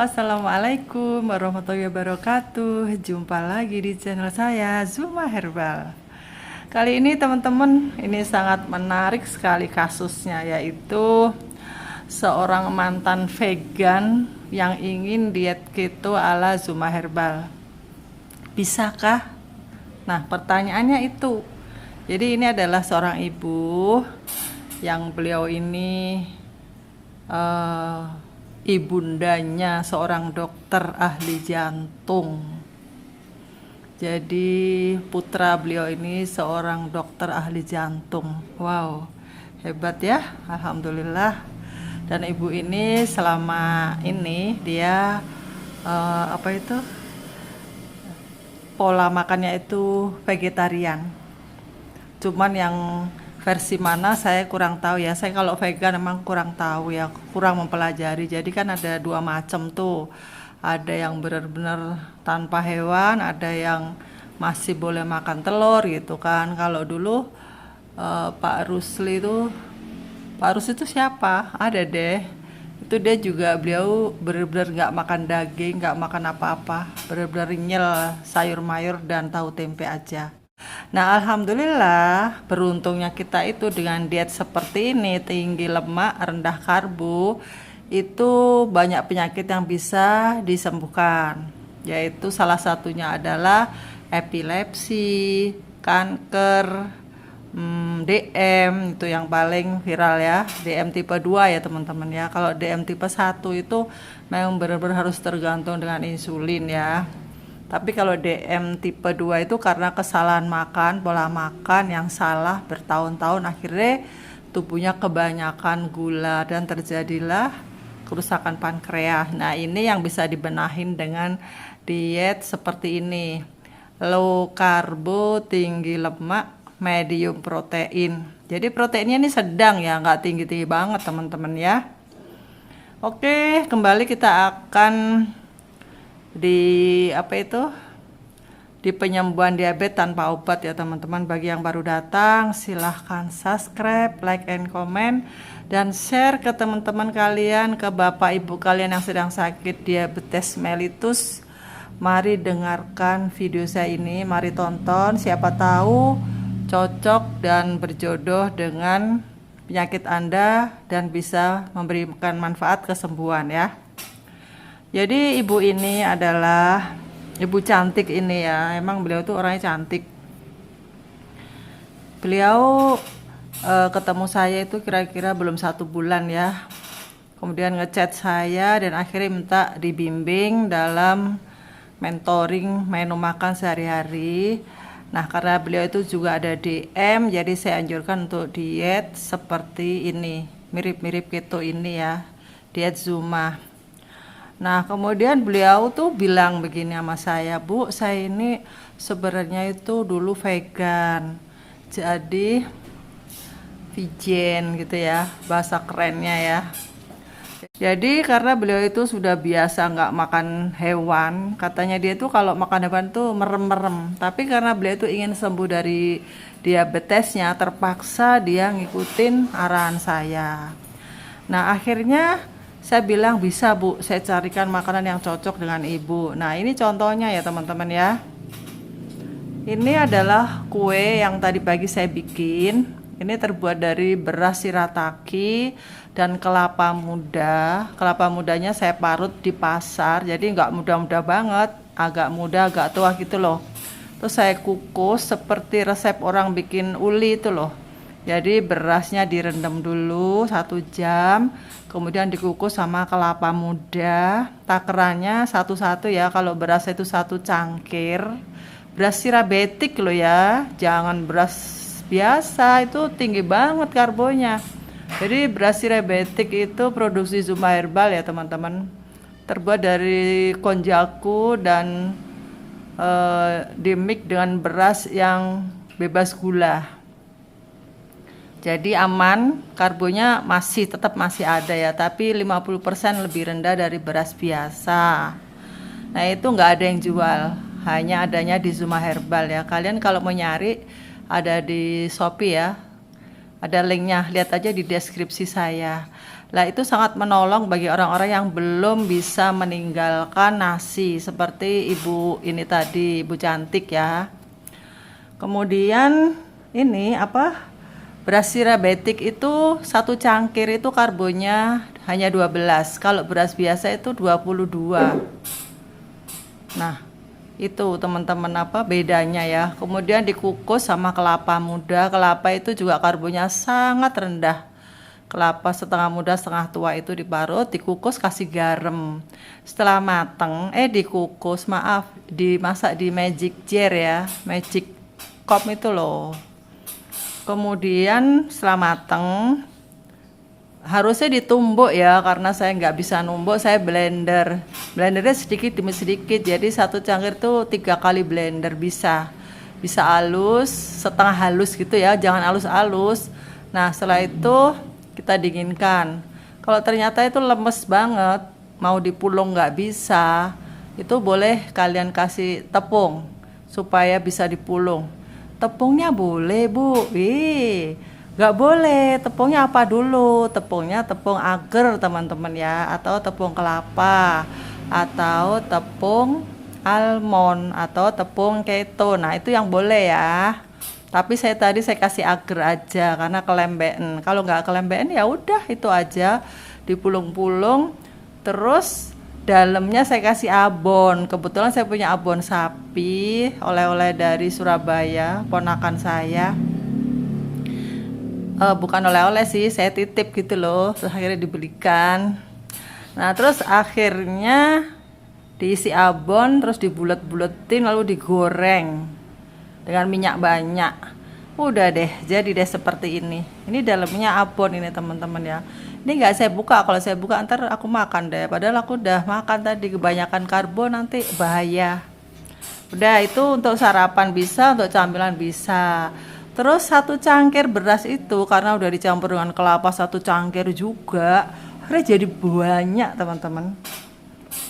Assalamualaikum warahmatullahi wabarakatuh. Jumpa lagi di channel saya, Zuma Herbal. Kali ini teman-teman, ini sangat menarik sekali kasusnya, yaitu seorang mantan vegan yang ingin diet keto ala Zuma Herbal. Bisakah? Nah, pertanyaannya itu. Jadi ini adalah seorang ibu yang beliau ini ibundanya seorang dokter ahli jantung. Jadi putra beliau ini seorang dokter ahli jantung. Wow, hebat ya, alhamdulillah. Dan ibu ini selama ini dia pola makannya itu vegetarian. Cuman yang versi mana saya kurang tahu ya. Saya kalau vegan memang kurang tahu ya, kurang mempelajari. Jadi kan ada dua macam tuh. Ada yang benar-benar tanpa hewan, ada yang masih boleh makan telur gitu kan. Kalau dulu Pak Rusli itu, Pak Rus itu siapa? Ada deh. Itu dia juga, beliau benar-benar nggak makan daging, nggak makan apa-apa, benar-benar nyel sayur mayur dan tahu tempe aja. Nah, alhamdulillah beruntungnya kita itu dengan diet seperti ini, tinggi lemak, rendah karbo, itu banyak penyakit yang bisa disembuhkan. Yaitu salah satunya adalah epilepsi, kanker, DM itu yang paling viral ya. DM tipe 2 ya teman-teman ya. Kalau DM tipe 1 itu memang benar-benar harus tergantung dengan insulin ya. Tapi kalau DM tipe 2 itu karena kesalahan makan, pola makan yang salah bertahun-tahun, akhirnya tubuhnya kebanyakan gula dan terjadilah kerusakan pankreas. Nah, ini yang bisa dibenahin dengan diet seperti ini. Low karbo, tinggi lemak, medium protein. Jadi proteinnya ini sedang ya, nggak tinggi-tinggi banget teman-teman ya. Oke, kembali kita akan di penyembuhan diabetes tanpa obat ya teman-teman. Bagi yang baru datang, silahkan subscribe, like, and comment, dan share ke teman-teman kalian, ke bapak ibu kalian yang sedang sakit diabetes mellitus. Mari dengarkan video saya ini, mari tonton, siapa tahu cocok dan berjodoh dengan penyakit Anda dan bisa memberikan manfaat kesembuhan ya. Jadi ibu ini adalah ibu cantik ini ya. Emang beliau tuh orangnya cantik. Beliau ketemu saya itu kira-kira belum 1 bulan ya. Kemudian ngechat saya dan akhirnya minta dibimbing dalam mentoring menu makan sehari-hari. Nah, karena beliau itu juga ada DM, jadi saya anjurkan untuk diet seperti ini, mirip-mirip keto ini ya, diet Zuma. Nah, kemudian beliau tuh bilang begini sama saya, Bu, saya ini sebenarnya itu dulu vegan, jadi vegan gitu ya, bahasa kerennya ya. Jadi karena beliau itu sudah biasa nggak makan hewan, katanya dia tuh kalau makan hewan tuh merem-merem. Tapi karena beliau itu ingin sembuh dari diabetesnya, terpaksa dia ngikutin arahan saya. Nah, akhirnya saya bilang, bisa Bu, saya carikan makanan yang cocok dengan ibu. Nah, ini contohnya ya teman-teman ya. Ini adalah kue yang tadi pagi saya bikin. Ini terbuat dari beras shirataki dan kelapa muda. Kelapa mudanya saya parut di pasar, jadi nggak muda-muda banget, agak muda, agak tua gitu loh. Terus saya kukus seperti resep orang bikin uli itu loh. Jadi berasnya direndam dulu 1 jam, kemudian dikukus sama kelapa muda. Takarannya satu-satu ya, kalau beras itu 1 cangkir. Beras sirabetik loh ya, jangan beras biasa, itu tinggi banget karbonya. Jadi beras sirabetik itu produksi Zuma Herbal ya teman-teman. Terbuat dari konjaku dan dimix dengan beras yang bebas gula. Jadi aman, karbonya tetap masih ada ya, tapi 50% lebih rendah dari beras biasa. Nah, itu nggak ada yang jual, hanya adanya di Zuma Herbal ya. Kalian kalau mau nyari ada di Shopee ya. Ada linknya, lihat aja di deskripsi saya. Lah itu sangat menolong bagi orang-orang yang belum bisa meninggalkan nasi seperti ibu ini tadi, ibu cantik ya. Kemudian ini apa? Beras sirabetik itu satu cangkir itu karbonnya hanya 12. Kalau beras biasa itu 22. Nah, itu teman-teman apa bedanya ya. Kemudian dikukus sama kelapa muda. Kelapa itu juga karbonnya sangat rendah. Kelapa setengah muda setengah tua itu diparut, dikukus, kasih garam. Setelah mateng dikukus, maaf, dimasak di magic jar ya, magic cup itu loh. Kemudian setelah mateng harusnya ditumbuk ya, karena saya nggak bisa numbuk, saya blendernya sedikit demi sedikit, jadi satu cangkir tuh 3 kali blender bisa halus, setengah halus gitu ya, jangan halus-halus. Nah setelah itu kita dinginkan. Kalau ternyata itu lemes banget, mau dipulung nggak bisa, itu boleh kalian kasih tepung supaya bisa dipulung. Tepungnya boleh bu, nggak boleh. Tepungnya apa dulu? Tepungnya tepung agar teman-teman ya, atau tepung kelapa, atau tepung almond, atau tepung keto. Nah itu yang boleh ya. Tapi saya kasih agar aja karena kelembean. Kalau nggak kelembean ya udah itu aja dipulung-pulung. Terus dalamnya saya kasih abon. Kebetulan saya punya abon sapi, oleh-oleh dari Surabaya, ponakan saya. Bukan oleh-oleh sih, saya titip gitu loh. Terus akhirnya dibelikan. Nah terus akhirnya diisi abon, terus dibulet-buletin, lalu digoreng dengan minyak banyak. Udah deh, jadi deh seperti ini. Ini dalamnya abon ini teman-teman ya. Ini nggak saya buka, kalau saya buka ntar aku makan deh. Padahal aku udah makan tadi, kebanyakan karbo nanti bahaya. Udah itu untuk sarapan bisa, untuk camilan bisa. Terus satu cangkir beras itu karena udah dicampur dengan kelapa satu cangkir juga, akhirnya jadi banyak teman-teman.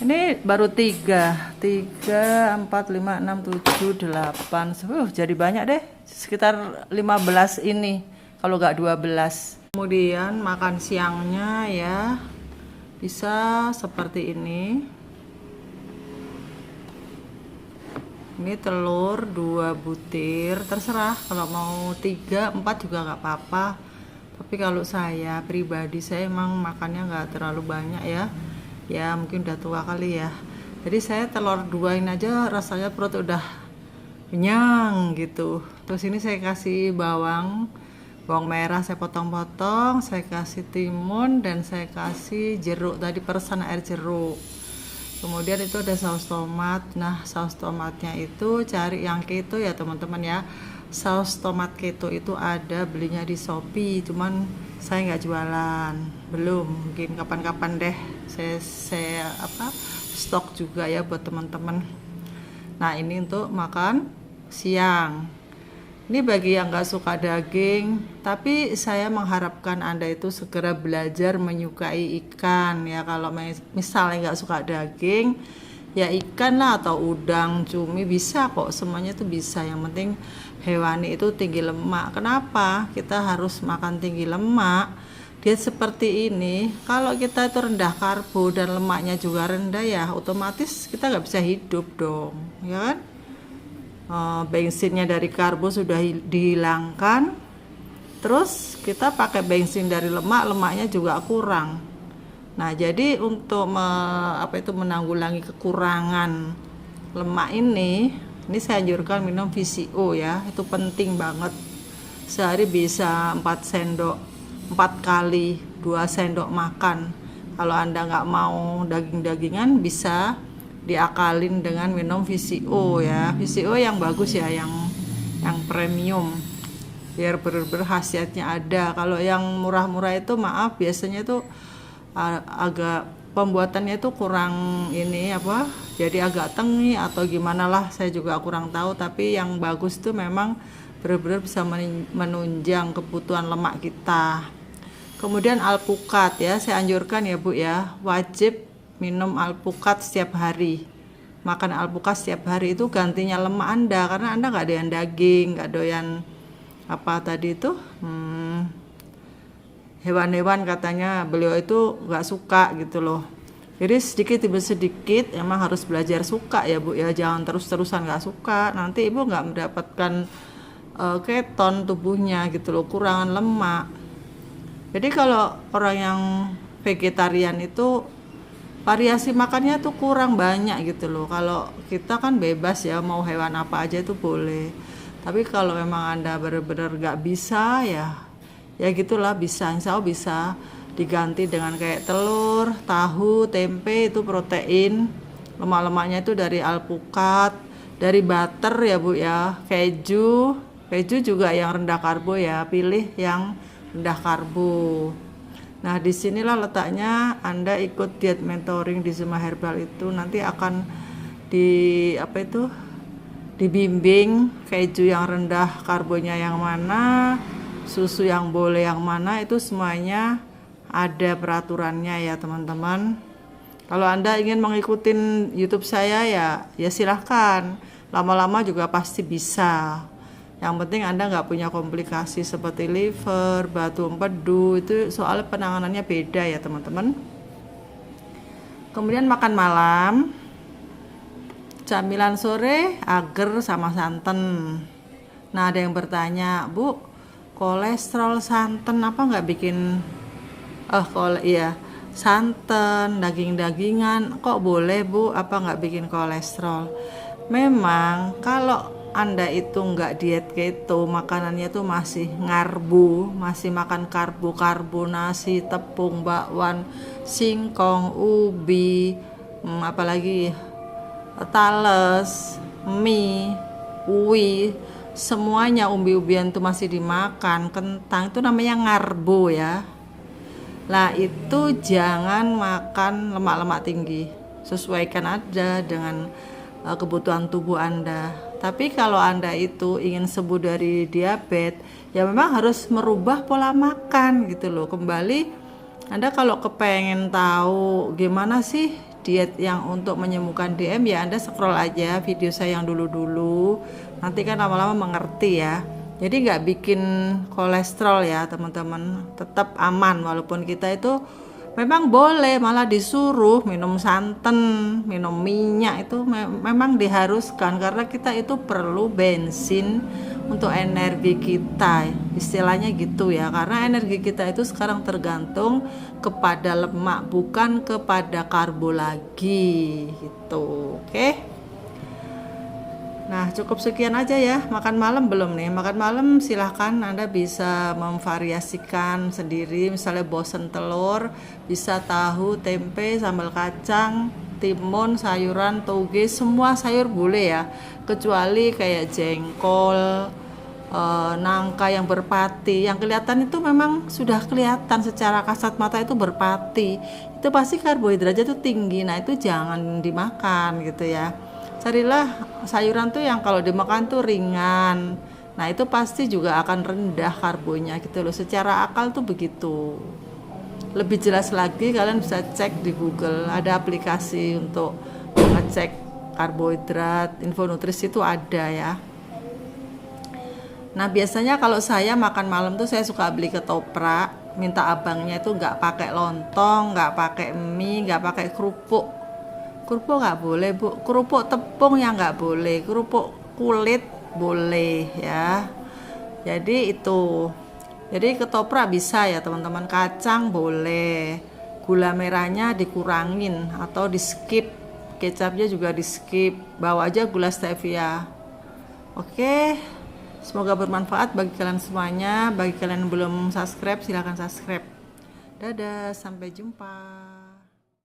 Ini baru 3, 4, 5, 6, 7, 8, jadi banyak deh, sekitar 15 ini kalau nggak 12. Kemudian makan siangnya ya bisa seperti ini. Ini telur 2 butir, terserah kalau mau 3, 4 juga nggak apa-apa. Tapi kalau saya pribadi, saya emang makannya nggak terlalu banyak ya mungkin udah tua kali ya. Jadi saya telur 2 aja rasanya perut udah kenyang gitu. Terus ini saya kasih bawang merah, saya potong-potong, saya kasih timun, dan saya kasih jeruk tadi, peresan air jeruk. Kemudian itu ada saus tomat. Nah saus tomatnya itu cari yang keto ya teman-teman ya. Saus tomat keto itu ada, belinya di Shopee, cuman saya nggak jualan, belum, mungkin kapan-kapan deh saya stok juga ya buat teman-teman. Nah ini untuk makan siang. Ini bagi yang nggak suka daging, tapi saya mengharapkan Anda itu segera belajar menyukai ikan ya. Kalau misalnya nggak suka daging, ya ikan lah, atau udang, cumi, bisa kok, semuanya itu bisa. Yang penting hewani itu tinggi lemak. Kenapa kita harus makan tinggi lemak? Diet seperti ini, kalau kita itu rendah karbo dan lemaknya juga rendah ya, otomatis kita nggak bisa hidup dong, ya kan? Bensinnya dari karbo sudah dihilangkan, terus kita pakai bensin dari lemaknya juga kurang. Nah jadi untuk menanggulangi kekurangan lemak ini saya anjurkan minum VCO ya, itu penting banget. Sehari bisa 4 sendok, 4 kali 2 sendok makan. Kalau Anda nggak mau daging-dagingan, bisa diakalin dengan minum VCO ya. VCO yang bagus ya, yang premium, biar bener-bener khasiatnya ada. Kalau yang murah-murah itu maaf, biasanya itu agak pembuatannya itu kurang jadi agak tengi atau gimana lah, saya juga kurang tahu. Tapi yang bagus itu memang benar-benar bisa menunjang kebutuhan lemak kita. Kemudian alpukat ya, saya anjurkan ya Bu ya, wajib minum alpukat setiap hari. Makan alpukat setiap hari itu gantinya lemak Anda, karena Anda nggak doyan daging, nggak doyan hewan-hewan katanya beliau itu nggak suka gitu loh. Jadi sedikit demi sedikit emang harus belajar suka ya Bu ya, jangan terus-terusan nggak suka, nanti Ibu nggak mendapatkan keton tubuhnya gitu loh, kurangan lemak. Jadi kalau orang yang vegetarian itu variasi makannya tuh kurang banyak gitu loh. Kalau kita kan bebas ya, mau hewan apa aja itu boleh. Tapi kalau memang Anda benar-benar nggak bisa ya gitulah, bisa, insya Allah bisa diganti dengan kayak telur, tahu, tempe itu protein. Lemak-lemaknya itu dari alpukat, dari butter ya Bu ya, keju juga yang rendah karbo ya, pilih yang rendah karbo. Nah, disinilah letaknya Anda ikut diet mentoring di Zuma Herbal itu nanti akan dibimbing keju yang rendah karbonya yang mana, susu yang boleh yang mana, itu semuanya ada peraturannya ya teman-teman. Kalau Anda ingin mengikuti YouTube saya ya silahkan. Lama-lama juga pasti bisa. Yang penting Anda nggak punya komplikasi seperti liver, batu empedu, itu soal penanganannya beda ya teman-teman. Kemudian makan malam, camilan sore, agar sama santan. Nah ada yang bertanya, Bu, kolesterol santan apa nggak bikin, santan, daging-dagingan, kok boleh Bu, apa nggak bikin kolesterol? Memang kalau Anda itu nggak diet keto, makanannya tuh masih ngarbu, masih makan karbo, nasi, tepung, bakwan, singkong, ubi, apalagi tales, mie, uwi, semuanya umbi-umbian tuh masih dimakan, kentang, itu namanya ngarbo ya. Nah itu jangan makan lemak-lemak tinggi, sesuaikan aja dengan kebutuhan tubuh Anda. Tapi kalau Anda itu ingin sembuh dari diabetes, ya memang harus merubah pola makan gitu loh. Kembali Anda kalau kepengen tahu gimana sih diet yang untuk menyembuhkan DM, ya Anda scroll aja video saya yang dulu-dulu. Nanti kan lama-lama mengerti ya. Jadi nggak bikin kolesterol ya teman-teman, tetap aman walaupun kita itu memang boleh malah disuruh minum santan, minum minyak, itu memang diharuskan karena kita itu perlu bensin untuk energi kita, istilahnya gitu ya, karena energi kita itu sekarang tergantung kepada lemak bukan kepada karbo lagi gitu. Oke. Nah cukup sekian aja ya. Makan malam belum nih? Makan malam silahkan Anda bisa memvariasikan sendiri. Misalnya bosen telur, bisa tahu, tempe, sambal kacang, timun, sayuran, toge, semua sayur boleh ya. Kecuali kayak jengkol, nangka yang berpati. Yang kelihatan itu memang sudah kelihatan secara kasat mata itu berpati. Itu pasti karbohidratnya itu tinggi. Nah itu jangan dimakan gitu ya. Carilah sayuran tuh yang kalau dimakan tuh ringan. Nah itu pasti juga akan rendah karbonya gitu loh. Secara akal tuh begitu. Lebih jelas lagi kalian bisa cek di Google. Ada aplikasi untuk ngecek karbohidrat, info nutrisi itu ada ya. Nah biasanya kalau saya makan malam tuh saya suka beli ketoprak. Minta abangnya itu nggak pakai lontong, nggak pakai mie, nggak pakai kerupuk. Kerupuk nggak boleh Bu, kerupuk tepung yang nggak boleh, kerupuk kulit boleh ya. Jadi ketoprak bisa ya teman-teman, kacang boleh, gula merahnya dikurangin atau di skip, kecapnya juga di skip, bawa aja gula stevia. Oke, semoga bermanfaat bagi kalian semuanya. Bagi kalian yang belum subscribe silahkan subscribe. Dadah, sampai jumpa.